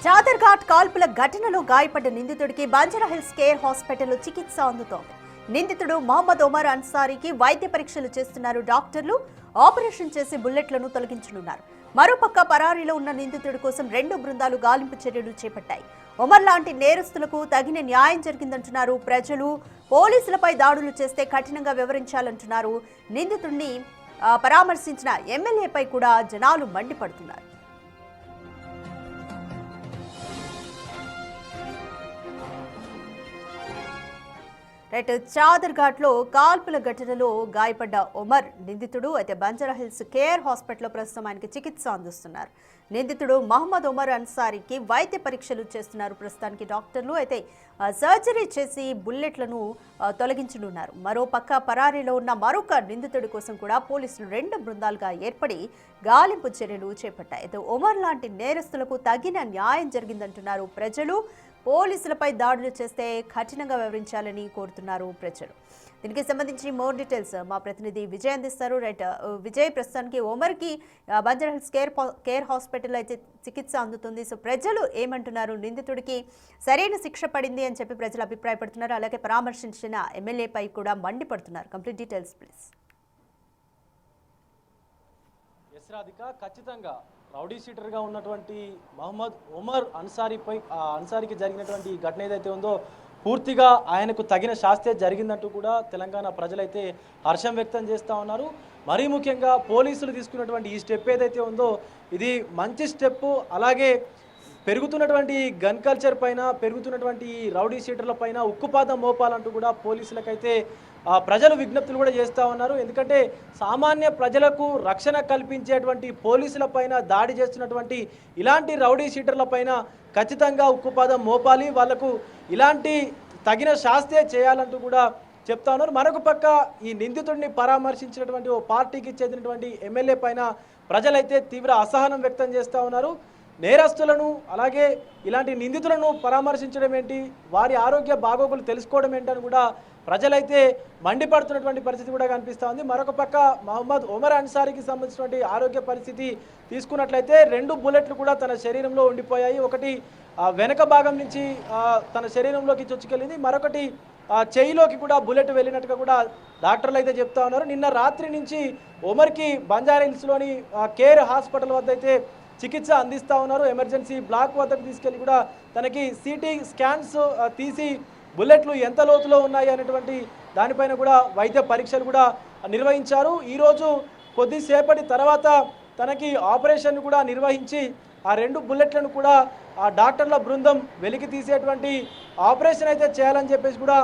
చాదర్ఘాట్ కాల్పుల ఘటనలో గాయపడ్డ నిందితుడికి బంజారాహిల్స్ కేర్ హాస్పిటల్లో చికిత్స అందుతోంది. నిందితుడు మహమ్మద్ ఒమర్ అన్సారీకి వైద్య పరీక్షలు చేస్తున్నారు డాక్టర్లు. ఆపరేషన్ చేసి బుల్లెట్లను తొలగించనున్నారు. మరోపక్క పరారీలో ఉన్న నిందితుడి కోసం 2 బృందాలు గాలింపు చర్యలు చేపట్టాయి. ఒమర్ లాంటి నేరస్తులకు తగిన న్యాయం జరిగిందంటున్నారు ప్రజలు. పోలీసులపై దాడులు చేస్తే కఠినంగా వివరించాలంటున్నారు. నిందితుడిని పరామర్శించిన ఎమ్మెల్యేపై కూడా జనాలు మండిపడుతున్నారు. రైట్, చాదర్ఘాట్ లో కాల్పుల ఘటనలో గాయపడ్డ ఒమర్ నిందితుడు అయితే బంజారాహిల్స్ కేర్ హాస్పిటల్లో ప్రస్తుతం ఆయనకి చికిత్స అందిస్తున్నారు. నిందితుడు మహమ్మద్ ఒమర్ అన్సారీకి వైద్య పరీక్షలు చేస్తున్నారు ప్రస్తుతానికి డాక్టర్లు. అయితే సర్జరీ చేసి బుల్లెట్లను తొలగించనున్నారు. మరో పక్క పరారీలో ఉన్న మరొక నిందితుడి కోసం కూడా పోలీసులు 2 బృందాలుగా ఏర్పడి గాలింపు చర్యలు చేపట్టాయి. అయితే ఒమర్ లాంటి నేరస్తులకు తగిన న్యాయం జరిగిందంటున్నారు ప్రజలు. పోలీసులపై దాడులు చేస్తే కఠినంగా వివరించాలని కోరుతున్నారు ప్రజలు. దీనికి సంబంధించి మోర్ డీటెయిల్స్ మా ప్రతినిధి విజయ్ అందిస్తారు. రైట్ విజయ్, ప్రస్తుతానికి ఒమర్కి బంజారాహిల్స్ కేర్ హాస్పిటల్ అయితే చికిత్స అందుతుంది. సో ప్రజలు ఏమంటున్నారు? నిందితుడికి సరైన శిక్ష పడింది అని చెప్పి ప్రజలు అభిప్రాయపడుతున్నారు. అలాగే పరామర్శించిన ఎమ్మెల్యేపై కూడా మండిపడుతున్నారు. Complete details please. ఖచ్చితంగా రౌడీ షీటర్గా ఉన్నటువంటి మహమ్మద్ ఒమర్ అన్సారీకి జరిగినటువంటి ఈ ఘటన ఏదైతే ఉందో పూర్తిగా ఆయనకు తగిన శాస్తి జరిగిందంటూ కూడా తెలంగాణ ప్రజలైతే హర్షం వ్యక్తం చేస్తూ ఉన్నారు. మరీ ముఖ్యంగా పోలీసులు తీసుకున్నటువంటి ఈ స్టెప్ ఏదైతే ఉందో ఇది మంచి స్టెప్. అలాగే పెరుగుతున్నటువంటి గన్ కల్చర్ పైన, పెరుగుతున్నటువంటి రౌడీ షీటర్ల పైన ఉక్కుపాదం మోపాలంటూ కూడా పోలీసులకైతే ప్రజలు విజ్ఞప్తులు కూడా చేస్తూ ఉన్నారు. ఎందుకంటే సామాన్య ప్రజలకు రక్షణ కల్పించేటువంటి పోలీసుల పైన దాడి చేస్తున్నటువంటి ఇలాంటి రౌడీ షీటర్ల పైన ఖచ్చితంగా ఉక్కుపాదం మోపాలి, వాళ్లకు ఇలాంటి తగిన శాస్త్రే చేయాలంటూ కూడా చెప్తా ఉన్నారు. మరొక పక్క ఈ నిందితుడిని పరామర్శించినటువంటి ఓ పార్టీకి చెందినటువంటి ఎమ్మెల్యే పైన ప్రజలైతే తీవ్ర అసహనం వ్యక్తం చేస్తూ ఉన్నారు. నేరస్తులను అలాగే ఇలాంటి నిందితులను పరామర్శించడం ఏంటి, వారి ఆరోగ్య బాగోగులు తెలుసుకోవడం ఏంటని కూడా ప్రజలైతే మండిపడుతున్నటువంటి పరిస్థితి కూడా కనిపిస్తూ ఉంది. మరొక పక్క మహమ్మద్ ఒమర్ అన్సారీకి సంబంధించినటువంటి ఆరోగ్య పరిస్థితి తీసుకున్నట్లయితే 2 బుల్లెట్లు కూడా తన శరీరంలో ఉండిపోయాయి. ఒకటి వెనక భాగం నుంచి తన శరీరంలోకి చొచ్చుకెళ్ళింది, మరొకటి చెయ్యిలోకి కూడా బుల్లెట్ వెళ్ళినట్టుగా కూడా డాక్టర్లు అయితే చెప్తా ఉన్నారు. నిన్న రాత్రి నుంచి ఒమర్కి బంజారాహిల్స్లోని కేర్ హాస్పిటల్ వద్ద అయితే చికిత్స అందిస్తూ ఉన్నారు. ఎమర్జెన్సీ బ్లాక్ వద్దకు తీసుకెళ్ళి కూడా తనకి సిటీ స్కాన్స్ తీసి బుల్లెట్లు ఎంత లోతులో ఉన్నాయి అనేటువంటి దానిపైన కూడా వైద్య పరీక్షలు కూడా నిర్వహించారు. ఈరోజు కొద్దిసేపటి తర్వాత తనకి ఆపరేషన్ కూడా నిర్వహించి ఆ 2 బుల్లెట్లను కూడా ఆ డాక్టర్ల బృందం వెలికి తీసేటువంటి ఆపరేషన్ అయితే చేయాలని చెప్పేసి కూడా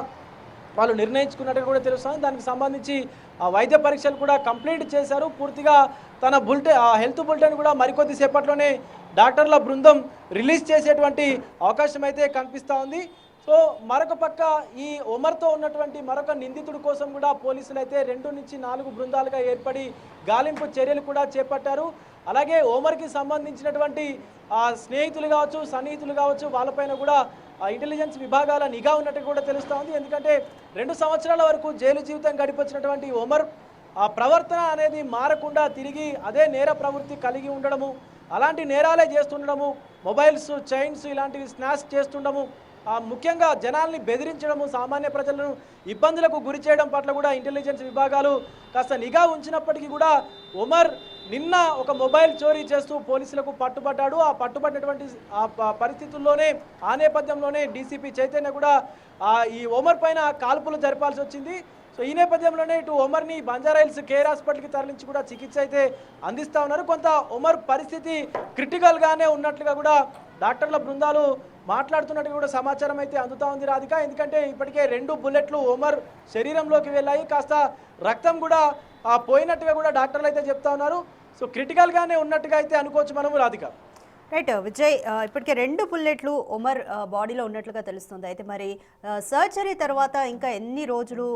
వాళ్ళు నిర్ణయించుకున్నట్టుగా కూడా తెలుస్తుంది. దానికి సంబంధించి ఆ వైద్య పరీక్షలు కూడా కంప్లీట్ చేశారు. పూర్తిగా తన హెల్త్ బులెటిన్ కూడా మరికొద్ది సేపట్లోనే డాక్టర్ల బృందం రిలీజ్ చేసేటువంటి అవకాశం అయితే కనిపిస్తూ ఉంది. సో మరొక పక్క ఈ ఒమర్తో ఉన్నటువంటి మరొక నిందితుడి కోసం కూడా పోలీసులు అయితే 2 నుంచి 4 బృందాలుగా ఏర్పడి గాలింపు చర్యలు కూడా చేపట్టారు. అలాగే ఒమర్కి సంబంధించినటువంటి స్నేహితులు కావచ్చు, సన్నిహితులు కావచ్చు, వాళ్ళపైన కూడా ఇంటెలిజెన్స్ విభాగాల నిఘా ఉన్నట్టు కూడా తెలుస్తూ ఉంది. ఎందుకంటే 2 సంవత్సరాల వరకు జైలు జీవితం గడిపొచ్చినటువంటి ఒమర్ ప్రవర్తన అనేది మారకుండా తిరిగి అదే నేర ప్రవృత్తి కలిగి ఉండడము, అలాంటి నేరాలే చేస్తుండడము, మొబైల్స్, చైన్స్ ఇలాంటివి స్నాచ్ చేస్తుండడము, ముఖ్యంగా జనాల్ని బెదిరించడము, సామాన్య ప్రజలను ఇబ్బందులకు గురి చేయడం పట్ల కూడా ఇంటెలిజెన్స్ విభాగాలు కాస్త నిఘా ఉంచినప్పటికీ కూడా ఒమర్ నిన్న ఒక మొబైల్ చోరీ చేస్తూ పోలీసులకు పట్టుబడ్డాడు. ఆ పట్టుబడినటువంటి పరిస్థితుల్లోనే ఆ నేపథ్యంలోనే డీసీపీ చైతన్య కూడా ఈ ఒమర్ పైన కాల్పులు జరపాల్సి వచ్చింది. సో ఈ నేపథ్యంలోనే ఇటు ఒమర్ని బంజారాహిల్స్ కేర్ హాస్పిటల్కి తరలించి కూడా చికిత్స అయితే అందిస్తూ ఉన్నారు. కొంత ఒమర్ పరిస్థితి క్రిటికల్గానే ఉన్నట్లుగా కూడా డాక్టర్ల బృందాలు మాట్లాడుతున్నట్టుగా కూడా సమాచారం అయితే అందుతూ ఉంది రాధిక. ఎందుకంటే ఇప్పటికే 2 బుల్లెట్లు ఒమర్ శరీరంలోకి వెళ్ళాయి, కాస్త రక్తం కూడా పోయినట్టుగా కూడా డాక్టర్లు అయితే చెప్తా ఉన్నారు. సో క్రిటికల్గానే ఉన్నట్టుగా అయితే అనుకోవచ్చు మనము రాధిక. రైట్ విజయ్, ఇప్పటికే 2 బుల్లెట్లు ఒమర్ బాడీలో ఉన్నట్లుగా తెలుస్తుంది. అయితే మరి సర్జరీ తర్వాత ఇంకా ఎన్ని రోజులు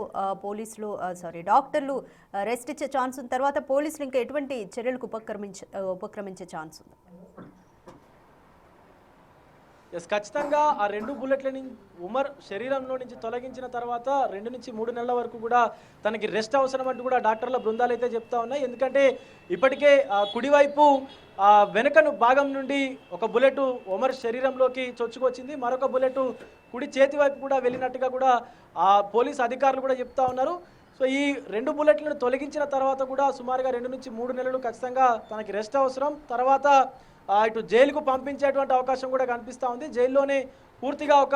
డాక్టర్లు రెస్ట్ ఇచ్చే ఛాన్స్ ఉంది? తర్వాత పోలీసులు ఇంకా ఎటువంటి చర్యలకు ఉపక్రమించే ఛాన్స్ ఉంది? ఎస్, ఖచ్చితంగా ఆ 2 బుల్లెట్లని ఉమర్ శరీరంలో నుంచి తొలగించిన తర్వాత 2 నుంచి 3 నెలల వరకు కూడా తనకి రెస్ట్ అవసరం అంటూ కూడా డాక్టర్ల బృందాలు అయితే చెప్తా ఉన్నాయి. ఎందుకంటే ఇప్పటికే కుడివైపు వెనుకను భాగం నుండి ఒక బుల్లెట్ ఉమర్ శరీరంలోకి చొచ్చుకొచ్చింది, మరొక బుల్లెట్ కుడి చేతి వైపు కూడా వెళ్ళినట్టుగా కూడా పోలీస్ అధికారులు కూడా చెప్తా ఉన్నారు. సో ఈ 2 బుల్లెట్లను తొలగించిన తర్వాత కూడా సుమారుగా 2 నుంచి 3 నెలలు ఖచ్చితంగా తనకి రెస్ట్ అవసరం. తర్వాత ఇటు జైలుకు పంపించేటువంటి అవకాశం కూడా కనిపిస్తూ ఉంది. జైల్లోనే పూర్తిగా ఒక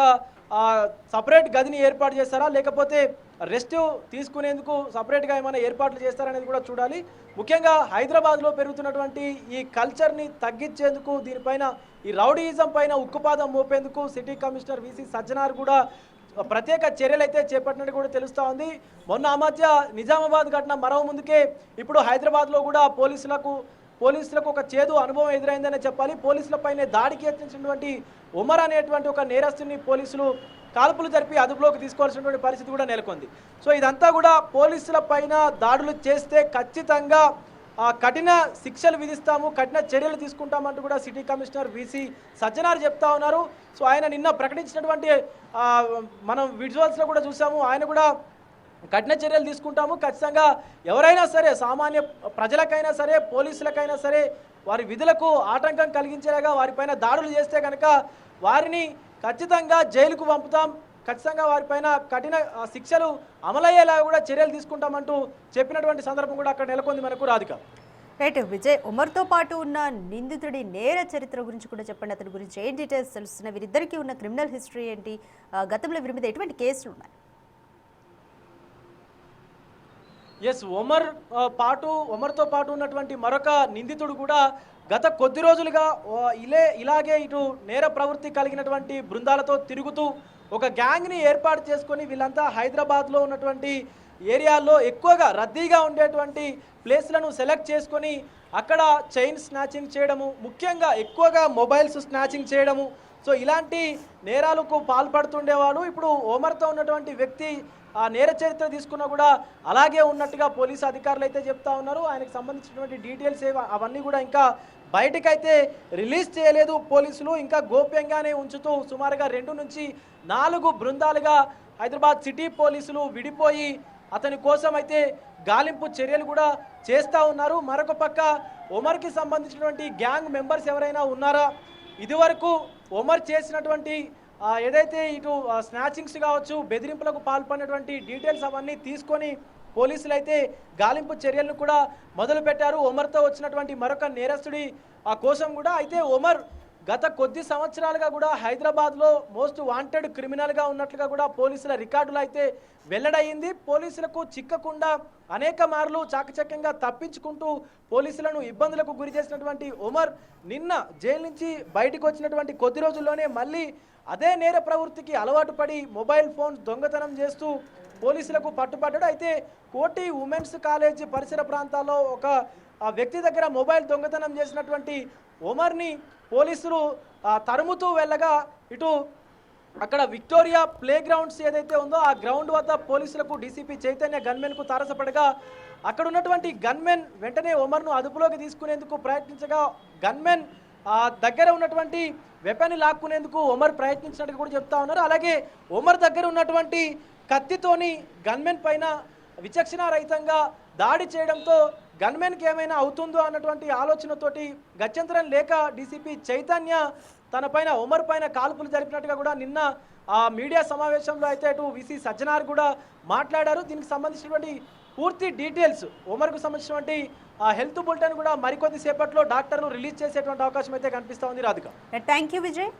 సపరేట్ గదిని ఏర్పాటు చేస్తారా, లేకపోతే రెస్ట్ తీసుకునేందుకు సపరేట్గా ఏమైనా ఏర్పాట్లు చేస్తారనేది కూడా చూడాలి. ముఖ్యంగా హైదరాబాద్లో పెరుగుతున్నటువంటి ఈ కల్చర్ని తగ్గించేందుకు, దీనిపైన ఈ రౌడీయిజం పైన ఉక్కుపాదం మోపేందుకు సిటీ కమిషనర్ విసి సజ్జనార్ కూడా ప్రత్యేక చర్యలు అయితే చేపట్టినట్టు కూడా తెలుస్తూ ఉంది. మొన్న ఆ మధ్య నిజామాబాద్ ఘటన మరో ముందుకే ఇప్పుడు హైదరాబాద్లో కూడా పోలీసులకు ఒక చేదు అనుభవం ఎదురైందనే చెప్పాలి. పోలీసులపైనే దాడికి యత్నించినటువంటి ఉమర్ అనేటువంటి ఒక నేరస్తుని పోలీసులు కాల్పులు జరిపి అదుపులోకి తీసుకోవాల్సినటువంటి పరిస్థితి కూడా నెలకొంది. సో ఇదంతా కూడా పోలీసుల పైన దాడులు చేస్తే ఖచ్చితంగా కఠిన శిక్షలు విధిస్తాము, కఠిన చర్యలు తీసుకుంటామంటూ కూడా సిటీ కమిషనర్ విసి సజ్జనార్ చెప్తా ఉన్నారు. సో ఆయన నిన్న ప్రకటించినటువంటి మనం విజువల్స్లో కూడా చూసాము, ఆయన కూడా కఠిన చర్యలు తీసుకుంటాము, ఖచ్చితంగా ఎవరైనా సరే సామాన్య ప్రజలకైనా సరే పోలీసులకైనా సరే వారి విధులకు ఆటంకం కలిగించేలాగా వారిపైన దాడులు చేస్తే కనుక వారిని ఖచ్చితంగా జైలుకు పంపుతాం, ఖచ్చితంగా వారిపైన కఠిన శిక్షలు అమలయ్యేలాగా కూడా చర్యలు తీసుకుంటామంటూ చెప్పినటువంటి సందర్భం కూడా అక్కడ నెలకొంది మనకు రాధిక. రైట్ విజయ్, ఉమర్తో పాటు ఉన్న నిందితుడి నేర చరిత్ర గురించి కూడా చెప్పండి. అతని గురించి ఏం డీటెయిల్స్ తెలుస్తున్నాయి, వీరిద్దరికీ ఉన్న క్రిమినల్ హిస్టరీ ఏంటి, గతంలో వీరి మీద ఎటువంటి కేసులు ఉన్నాయి? ఎస్, ఉమర్తో పాటు ఉన్నటువంటి మరొక నిందితుడు కూడా గత కొద్ది రోజులుగా ఇలాగే ఇటు నేర ప్రవృత్తి కలిగినటువంటి బృందాలతో తిరుగుతూ ఒక గ్యాంగ్ని ఏర్పాటు చేసుకొని వీళ్ళంతా హైదరాబాద్లో ఉన్నటువంటి ఏరియాల్లో ఎక్కువగా రద్దీగా ఉండేటువంటి ప్లేస్లను సెలెక్ట్ చేసుకొని అక్కడ చైన్ స్నాచింగ్ చేయడము, ముఖ్యంగా ఎక్కువగా మొబైల్స్ స్నాచింగ్ చేయడము, సో ఇలాంటి నేరాలకు పాల్పడుతుండేవాడు. ఇప్పుడు ఉమర్తో ఉన్నటువంటి వ్యక్తి ఆ నేర చరిత్ర తీసుకున్నా కూడా అలాగే ఉన్నట్టుగా పోలీసు అధికారులు అయితే చెప్తా ఉన్నారు. ఆయనకు సంబంధించినటువంటి డీటెయిల్స్ అవన్నీ కూడా ఇంకా బయటకైతే రిలీజ్ చేయలేదు పోలీసులు, ఇంకా గోప్యంగానే ఉంచుతూ సుమారుగా 2 నుంచి 4 బృందాలుగా హైదరాబాద్ సిటీ పోలీసులు విడిపోయి అతని కోసం అయితే గాలింపు చర్యలు కూడా చేస్తూ ఉన్నారు. మరొక పక్క ఉమర్కి సంబంధించినటువంటి గ్యాంగ్ మెంబర్స్ ఎవరైనా ఉన్నారా, ఇదివరకు ఉమర్ చేసినటువంటి ఏదైతే ఇటు స్నాచింగ్స్ కావచ్చు, బెదిరింపులకు పాల్పడినటువంటి డీటెయిల్స్ అవన్నీ తీసుకొని పోలీసులు అయితే గాలింపు చర్యలను కూడా మొదలుపెట్టారు. ఉమర్తో వచ్చినటువంటి మరొక నేరస్తుడి కోసం కూడా. అయితే ఉమర్ గత కొద్ది సంవత్సరాలుగా కూడా హైదరాబాద్లో మోస్ట్ వాంటెడ్ క్రిమినల్గా ఉన్నట్లుగా కూడా పోలీసుల రికార్డులు అయితే వెల్లడయ్యింది. పోలీసులకు చిక్కకుండా అనేక మార్లు చాకచక్యంగా తప్పించుకుంటూ పోలీసులను ఇబ్బందులకు గురి చేసినటువంటి ఉమర్ నిన్న జైలు నుంచి బయటకు వచ్చినటువంటి కొద్ది రోజుల్లోనే మళ్ళీ అదే నేర ప్రవృత్తికి అలవాటు పడి మొబైల్ ఫోన్స్ దొంగతనం చేస్తూ పోలీసులకు పట్టుబడ్డాడు. అయితే కోటి ఉమెన్స్ కాలేజ్ పరిసర ప్రాంతాల్లో ఒక వ్యక్తి దగ్గర మొబైల్ దొంగతనం చేసినటువంటి ఉమర్ని పోలీసులు తరుముతూ వెళ్ళగా ఇటు అక్కడ విక్టోరియా ప్లే గ్రౌండ్స్ ఏదైతే ఉందో ఆ గ్రౌండ్ వద్ద పోలీసులకు డీసీపీ చైతన్య గన్మెన్కు తారసపడగా అక్కడ ఉన్నటువంటి గన్మెన్ వెంటనే ఉమర్ను అదుపులోకి తీసుకునేందుకు ప్రయత్నించగా గన్మెన్ దగ్గర ఉన్నటువంటి వెపన్ లాక్కునేందుకు ఉమర్ ప్రయత్నించినట్టు కూడా చెప్తా ఉన్నారు. అలాగే ఉమర్ దగ్గర ఉన్నటువంటి కత్తితోని గన్మెన్ పైన విచక్షణారహితంగా దాడి చేయడంతో గన్మెన్కి ఏమైనా అవుతుందో అన్నటువంటి ఆలోచనతోటి గత్యంతరం లేక డీసీపీ చైతన్య తన పైన ఉమర్ పైన కాల్పులు జరిపినట్టుగా కూడా నిన్న మీడియా సమావేశంలో అయితే అటు విసి సజ్జనార్ కూడా మాట్లాడారు. దీనికి సంబంధించినటువంటి పూర్తి డీటెయిల్స్ ఉమర్కు సంబంధించినటువంటి హెల్త్ బులెటిన్ కూడా మరికొద్ది సేపట్లో డాక్టర్లు రిలీజ్ చేసేటువంటి అవకాశం అయితే కనిపిస్తూ ఉంది రాధిక. Thank you Vijay.